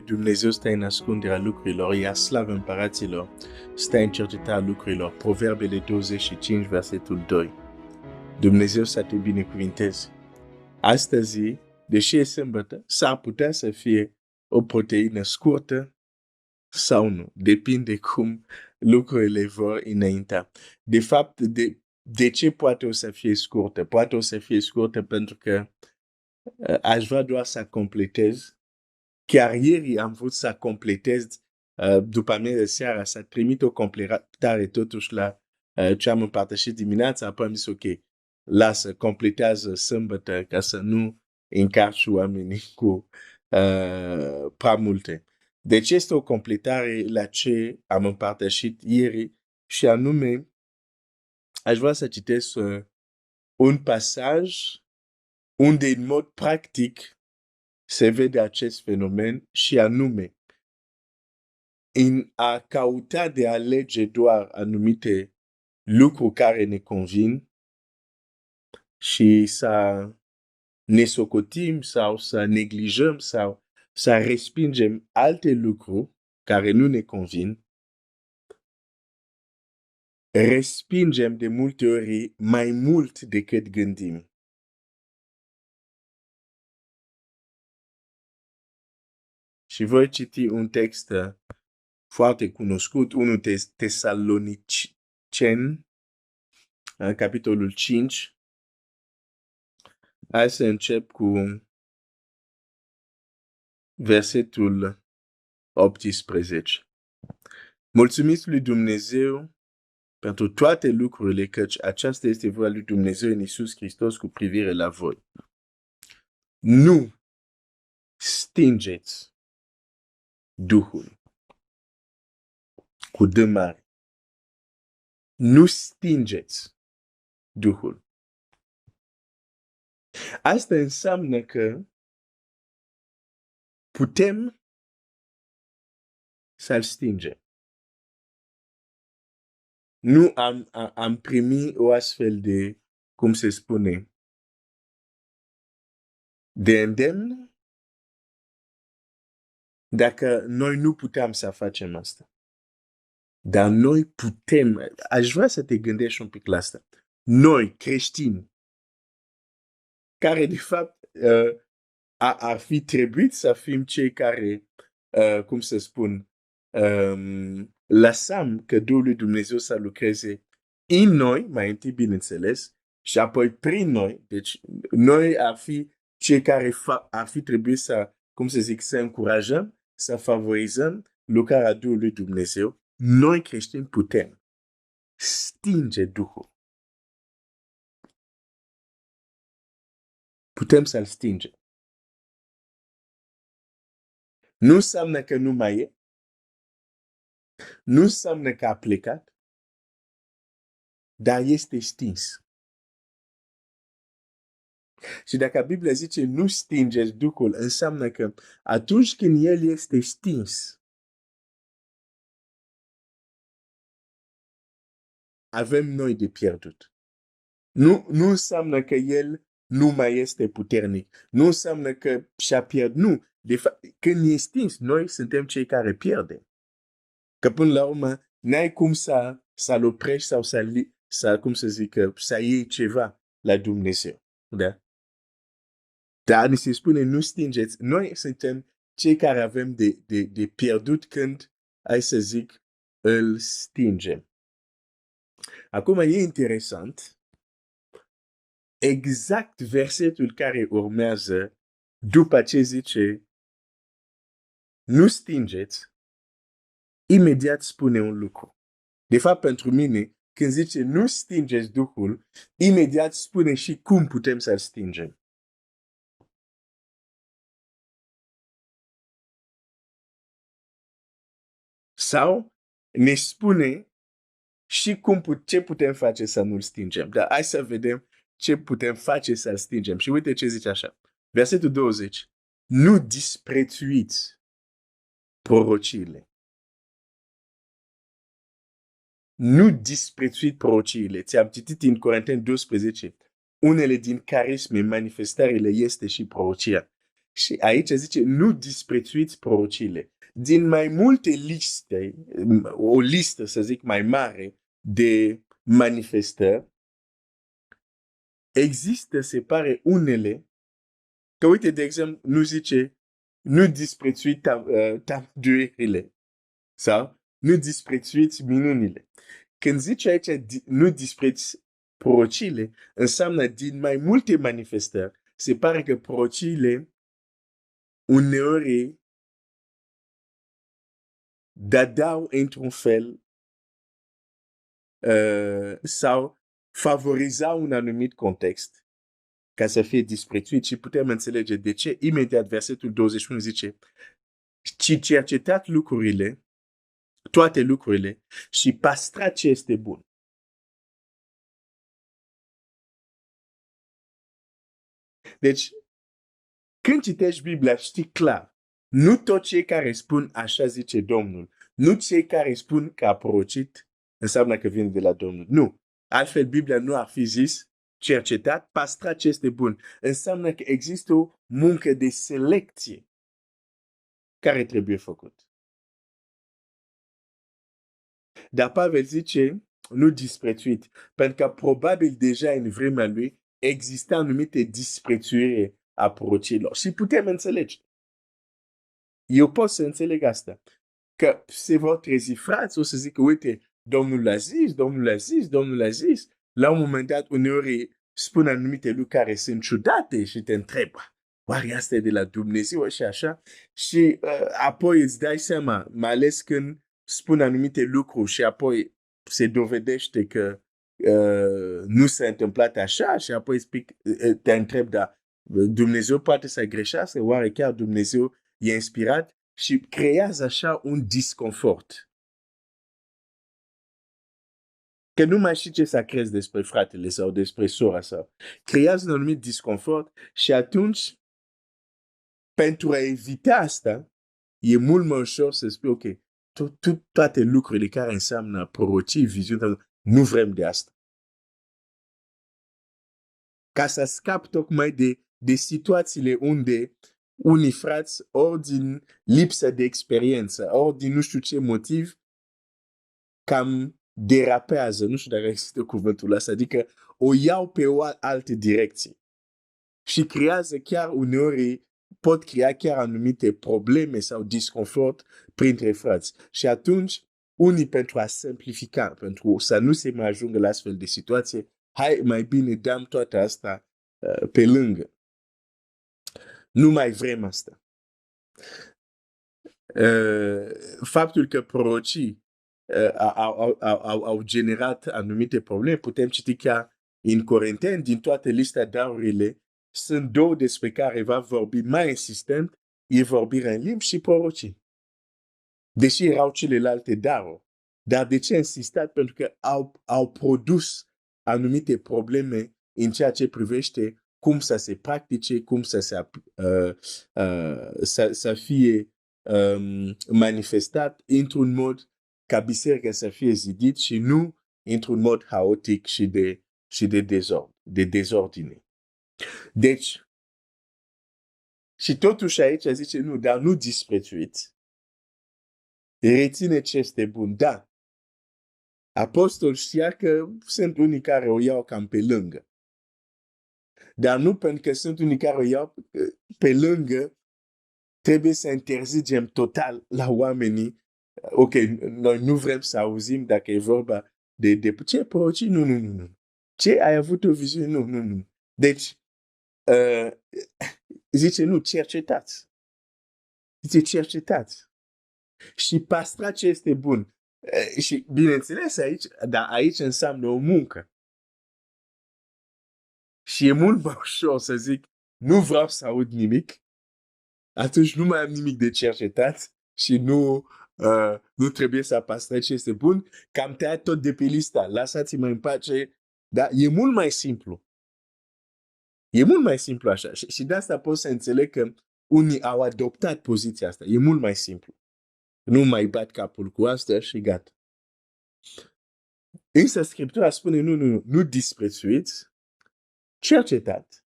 Dumnezeu stă în ascunderea lucrurilor, ea slavă împăraților stă în cercetarea lucrurilor. Proverbele 25, versetul 2. Dumnezeu să te binecuvinteze. Astăzi, deși e sâmbătă, s-ar putea să fie o proteină scurtă sau nu. Depinde cum lucrurile vor înaintea. De fapt, de ce poate o să fie scurtă? Poate o să fie scurtă pentru că aș vrea doar să completez. Chiar ieri am vrut să completez după amiază seara, să trimit o completare totuși la ce am împărtășit dimineața, apoi am zis ok, lasă, completează sâmbătă ca să nu încarci oamenii cu prea multe. Deci este o completare la ce am împărtășit ieri și anume aș vrea să citesc un pasaj unde în mod practic se vede acest fenomen și anume în a căuta de a alege doar anumite lucruri care ne convin și să ne socotim sau să neglijăm sau să respingem alte lucruri care nu ne convin, respingem de multe ori mai mult decât gândim. Și voi citi un text foarte cunoscut, 1 Tesaloniceni, capitolul 5. Hai să încep cu versetul 18. Mulțumiți lui Dumnezeu pentru toate lucrurile, căci aceasta este voia lui Dumnezeu în Iisus Hristos cu privire la voi. Nu stingeți Duhul cu D mare. Nu stingeți Duhul. Asta înseamnă că putem să-l stingem. Nu am primit o astfel de, cum se spune, de îndemn dacă noi nu putem să facem asta. Dar noi putem, aș vrea să te gândești un pic la asta. Noi, creștini, care de fapt ar fi trebuit să fim cei care, cum să spun, lăsăm că Duhul lui Dumnezeu să lucreze în noi, mai întâi bineînțeles, și apoi prin noi. Deci noi ar fi cei care ar fi trebuit să, cum să zic, să încurajăm, să favorizăm lucrarea Duhului lui Dumnezeu. Noi creștini putem stinge Duhul. Putem să-l stingem. Nu înseamnă că nu mai e. Nu înseamnă că a plecat. Dar este stins. Și dacă Biblia zice nu stingeți Duhul, înseamnă că atunci când el este stins, avem noi de pierdut. Nu înseamnă că el nu mai este puternic. Nu înseamnă că și-a pierdut. Nu. De fapt, când e stins, noi suntem cei care pierdem. Că până la urmă, n-ai cum să-l oprești sau să, cum să zic, să iei ceva la Dumnezeu. Da? Dar ni se spune, nu stingeți. Noi suntem cei care avem de pierdut când, hai să zic, îl stingem. Acum e interesant, exact versetul care urmează, după ce zice, nu stingeți, imediat spune un lucru. De fapt, pentru mine, când zice nu stingeți Duhul, imediat spune și cum putem să-l stingem. Sau ne spune și ce putem face să nu-l stingem. Dar hai să vedem ce putem face să-l stingem. Și uite ce zice așa. Versetul 20. Nu disprețuiți prorociile. Nu disprețuiți prorociile. Ți-am citit în Corinteni 12. Unele din carisme, manifestările este și prorocia. Și aici zice, nu disprețuiți prorociile. Din mai multe liste, o listă, să zic, mai mare de manifestări, există, se pare, unele, că uite, de exemplu, nu zice, nu disprețuiți tamduirile sau nu disprețuiți minunile. Când zice aici, nu disprețuiți prorociile, înseamnă din mai multe manifestări. Se pare că prorociile uneori dădeau într-un fel sau favorizau un anumit context ca să fie disprețuit și putem înțelege de ce. Imediat versetul 21 zice, ci cercetați lucrurile, toate lucrurile și păstrați ce este bun. Deci, când citești Biblia, știi clar, nu toți cei care spun așa zice Domnul, nu cei care spun că a prorocit înseamnă că vine de la Domnul. Nu. Altfel, Biblia nu ar fi zis cercetat, păstrați ce este bun. Înseamnă că există o muncă de selecție care trebuie făcut. Dar Pavel zice, nu disprețuit, pentru că probabil deja în vremea lui exista anumite disprețuire a prorocilor. Și putem înțelege. Eu pot să înțeleg asta. Că se vor trezi frați, o să zică, uite, Domnul a zis, Domnul a zis, Domnul a zis. La un moment dat, uneori spun anumite lucruri care sunt ciudate și te întrebă, oare asta e de la Dumnezeu și așa? Și apoi îți dai seama, mai ales când spun anumite lucruri și apoi se dovedește că nu s-a întâmplat așa și apoi te întreb, dar Dumnezeu poate să greșească? Oare chiar Dumnezeu e inspirat? Și creează așa un disconfort. Că nu mai știi ce să crezi despre fratele sau despre sora sau. Creează un anumit disconfort și atunci, pentru a evita asta, e mult mai ușor să spui, ok, toate lucrurile care înseamnă prorocii, viziuni, nu vrem de asta. Ca să scap tocmai de situațiile unde unii frați, ori din lipsă de experiență, ori din nu știu ce motiv, cam derapează, nu știu dacă există cuvântul ăsta, adică o iau pe o altă direcție. Și creează chiar uneori, pot crea chiar anumite probleme sau disconfort printre frați. Și atunci, unii pentru a simplifica, pentru să nu se mai ajungă la astfel de situație, hai mai bine dăm toată asta pe lângă. Nu mai vrem asta. Faptul că prorocii au generat anumite probleme, putem citi chiar în Corinteni, din toată lista darurile, sunt două despre care va vorbi mai insistent, e vorbirea în limbi și prorocii. Deși erau celelalte daruri. Dar de ce insistat? Pentru că au produs anumite probleme în ceea ce privește cum să se practice, cum să fie manifestat într-un mod ca biserica să fie zidit și nu într-un mod haotic și de dezordine. Deci, și totuși aici zice, nu, dar nu disprețuiți. Reține ce este bun. Da, apostol știa că sunt unii care o iau cam pe lângă. Dar nu pentru că sunt unii care o iau pe lângă, trebuie să interzicem total la oamenii. Ok, noi nu vrem să auzim dacă e vorba de ce prorocii? Nu. Ce ai avut o viziune? Nu. Deci, zice nu, cercetați. Zice cercetați. Și păstrați ce este bun. Și bineînțeles aici, dar aici înseamnă o muncă. Și e mult mai ușor să zic, nu vreau să aud nimic, atunci nu mai am nimic de cercetat și nu trebuie să păstrați ce este bun, că am tăiat tot de pe lista, lăsați-mă în pace. Da? E mult mai simplu. E mult mai simplu așa. Și de asta pot să înțeleg că unii au adoptat poziția asta. E mult mai simplu. Nu mai bat capul cu asta și gata. Însă Scriptura spune nu disprețuiți, cercetați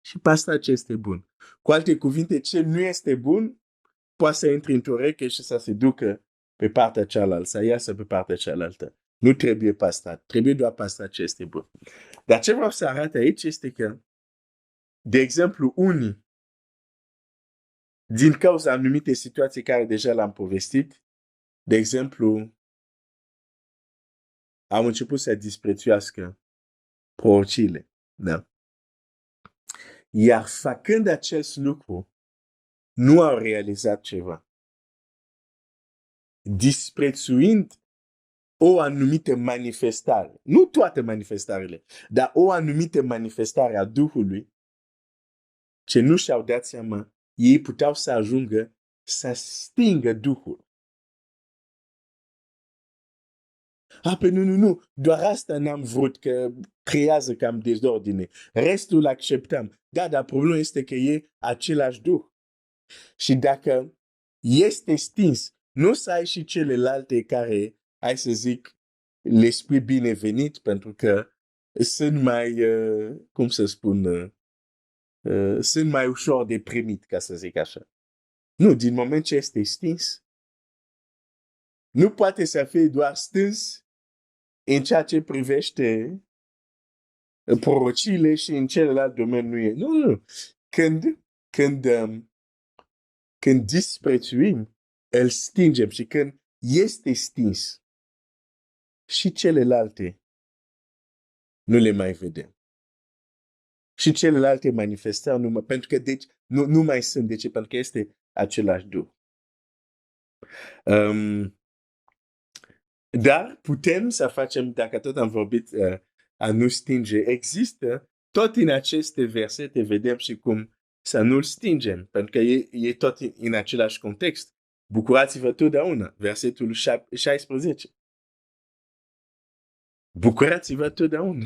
și pe asta ce este bun. Cu alte cuvinte, ce nu este bun, poate să intre într-o ureche și să se ducă pe partea cealaltă, să iasă pe partea cealaltă. Nu trebuie pastat, trebuie doar pastat ce este bun. Dar ce vreau să arăt aici este că, de exemplu, unii, din cauza anumite situații care deja l-am povestit, de exemplu, am început să disprețuiască prorocile. Da? Iar făcând acest lucru, nu au realizat ceva. Disprețuind o anumită manifestare, nu toate manifestarele, dar o anumită manifestare a Duhului, ce nu și-au dat seama, ei puteau să ajungă să stingă Duhul. Nu, doar asta n-am vrut, că creează cam dezordine. Restul acceptăm. Da, dar problema este că e același Duh. Și dacă este stins, nu să ai și celelalte care, hai să zic, le spui binevenit, pentru că sunt mai, cum să spun, sunt mai ușor de primit, ca să zic așa. Nu, din moment ce este stins, nu poate să fie doar stins în ceea ce privește prorocile și în celălalt domeniu nu e. Nu. Când disprețuim, îl stingem și când este stins și celelalte nu le mai vedem. Și celelalte manifestări, pentru că deci, nu mai sunt. De ce? Pentru că este același Duh. Dar putem să facem, dacă tot am vorbit a nu stinge, există tot în aceste versete, vedem și cum să nu-l stingem, pentru că e tot în același context. Bucurați-vă totdeauna, versetul 16. Bucurați-vă totdeauna.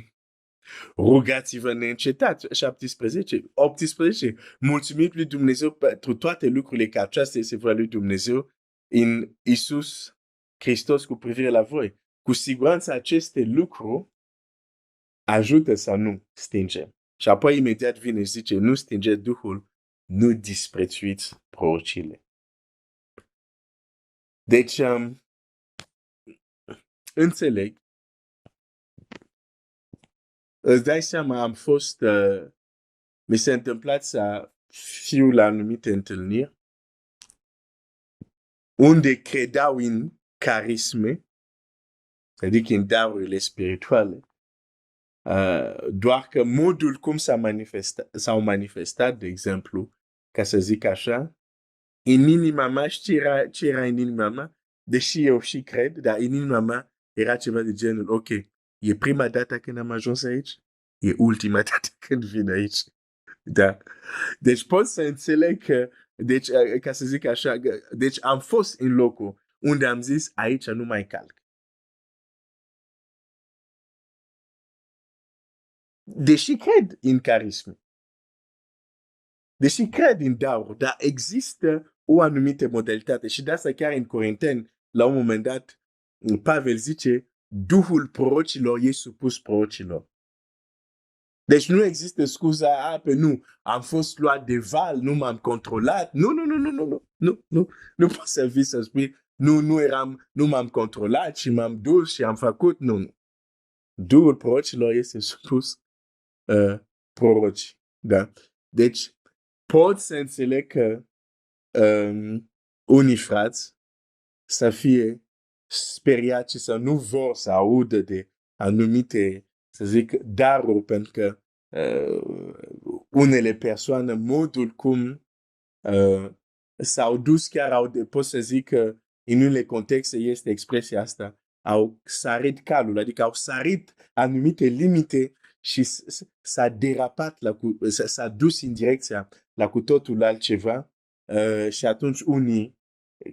Rugați-vă neîncetat, 17, 18. Mulțumit lui Dumnezeu pentru toate lucrurile, că aceasta este voia lui Dumnezeu în Iisus Hristos cu privire la voi. Cu siguranță aceste lucruri ajută să nu stingem. Și apoi imediat vine și zice, nu stingeți Duhul, nu disprețuiți prorocile. Deci, înțeleg. Îți dai seama, mi s-a întâmplat să fiu la anumite întâlniri unde credeau în carisme, adică în darurile spirituale, doar că modul cum s-au manifestat, de exemplu, ca să zic așa, în inima mea, ce era în inima mea, deși eu și cred, dar în inima mea era ceva de genul, ok, e prima dată când am ajuns aici, e ultima dată când vin aici. Da. Deci pot să înțeleg că, deci, ca să zic așa, deci am fost în locul unde am zis, aici nu mai calc. Deși cred în carisme, deși cred în dauri, dar există o anumită modalitate. Și de asta chiar în Corinteni, la un moment dat, Pavel zice, Duhul prorocilor e supus prorocilor. Deci nu există scuza, nu, am fost luat de val, nu m-am controlat. Nu poți să vii să spui, nu m-am controlat și m-am dus și am făcut, nu. Duhul prorocilor este supus proroci. Da? Deci, pot să înțeleg că unii frați să fie speriați și să nu vor să audă de anumite, să zic, daruri, pentru că unele persoane, modul cum s-au dus, chiar pot să zic că în unele contexte este expresia asta, au sărit calul, adică au sărit anumite limite și s-a derapat, s-a dus în direcția la cu totul altceva și atunci unii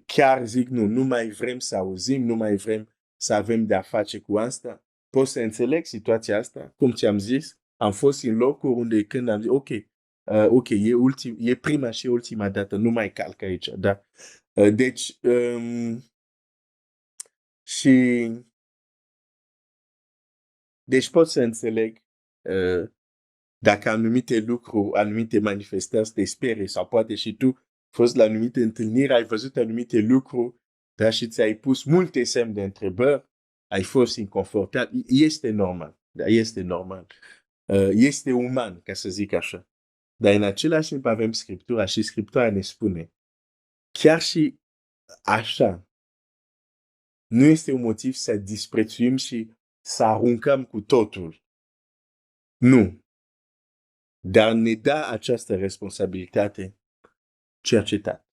chiar zic nu mai vrem să auzim, nu mai vrem să avem de-a face cu asta. Pot să înțeleg situația asta, cum ți-am zis, am fost în locuri unde când am zis, ok, e prima și ultima dată, nu mai calc aici, da. Deci, deci pot să înțeleg Dacă anumite lucruri, anumite manifestări te sperie sau poate și tu fost la anumite întâlniri, ai văzut anumite lucruri, dar și ți-ai pus multe semne de întrebări, ai fost inconfortabil, este normal, da, este normal. Este uman, ca să zic așa. Dar în același timp avem Scriptura și Scriptura ne spune, chiar și așa, nu este un motiv să disprețuim și să aruncăm cu totul. Nu. Dar ne dă această responsabilitate, cercetat.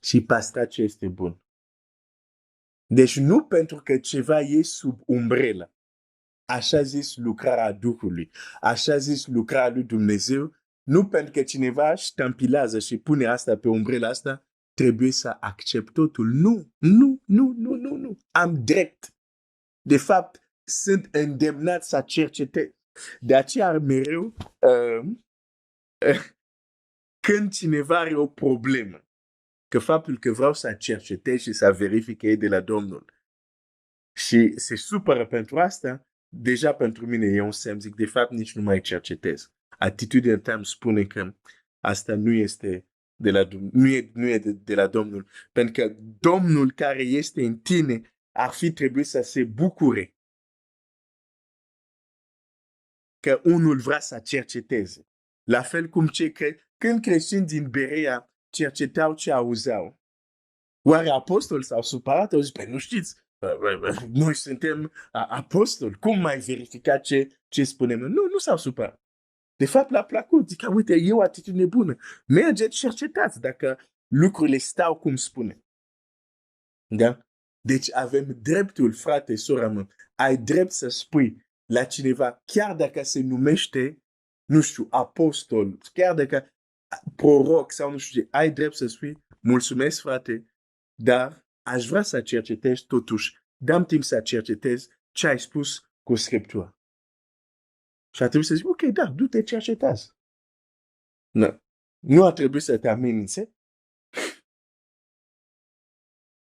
Și păstra ce este bun. Deci nu pentru că ceva e sub umbrelă, așa zis lucrarea Duhului, așa zis lucrarea lui Dumnezeu, nu pentru că cineva ștampilează și pune asta pe umbrela asta, trebuie să accept totul. Nu. Am drept. De fapt, sunt îndemnat să cercetez. De aceea mereu, când cineva are o problemă, că faptul că vreau să cercetez și să verific că e de la Domnul și se supără pentru asta, deja pentru mine e un semn, zic, de fapt nici nu mai cercetez. Atitudinea ta îmi spune că asta nu este de la, nu e de la Domnul, pentru că Domnul care este în tine ar fi trebuit să se bucure că unul vrea să cerceteze. La fel cum când creștini din Berea cercetau ce auzeau. Oare apostoli s-au supărat? Au zis, nu știți, noi suntem apostoli, cum mai verifica ce spunem? Nu s-au supărat. De fapt, l-a plăcut. Zic, uite, e o atitudine bună. Mergeți, cercetați dacă lucrurile stau cum spune. Da? Deci avem dreptul, frate, sora mea, ai drept să spui la cineva, chiar dacă se numește, nu știu, apostol, chiar dacă proroc sau nu știu ce, ai drept să spui, mulțumesc, frate, dar aș vrea să cercetez totuși, dăm timp să cercetez ce ai spus cu Scriptura. Și a trebuit să zic, ok, da, du-te, cercetează. Nu a trebuit să te amenințe.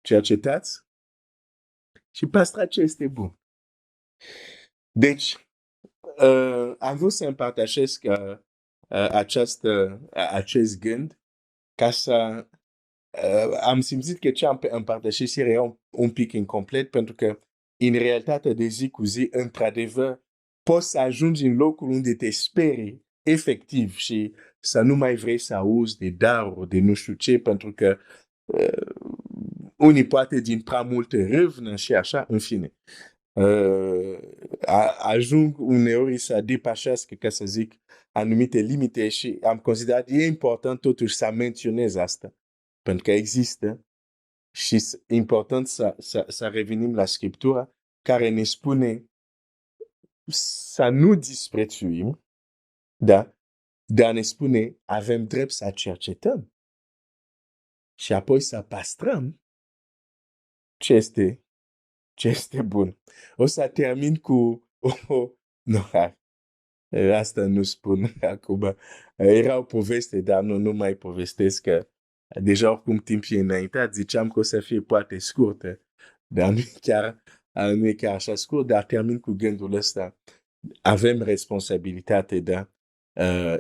Cercetați și păstrați ce este bun. Deci, am vrut să împărtășesc acest gând ca să am simțit că ce am împărtășit era un pic incomplet, pentru că în realitatea de zi cu zi, într-adevăr, poți să ajungi în locul unde te sperii efectiv și să nu mai vrei să auzi de daruri, de nu știu ce, pentru că unii poate din prea multe râvnă și așa, în fine. Ajung uneori să depășească, ca să zic, anumite limite și am considerat e important totuși să menționez asta, pentru că există și e important să revenim la Scriptura care ne spune să nu disprețuim, da? Dar ne spune avem drept să cercetăm și apoi să păstrăm ce este bun. O să termin cu asta nu spun acum. Era o poveste, dar nu mai povestesc că deja oricum timpul e înaintat. Ziceam că o să fie poate scurtă, dar nu e chiar așa scurt, dar termin cu gândul ăsta. Avem responsabilitate, da?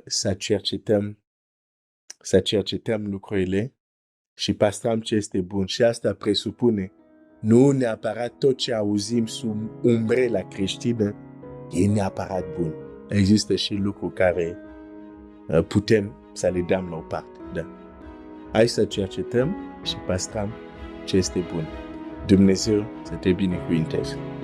Să cercetăm lucrurile și păstrăm ce este bun. Și asta presupune nu neapărat tot ce auzim sub umbrela creștină e neapărat bun. Există și lucruri care putem să le dăm la o parte. Da. Hai să cercetăm și păstrăm ce este bun. Dumnezeu să te binecuvinteze.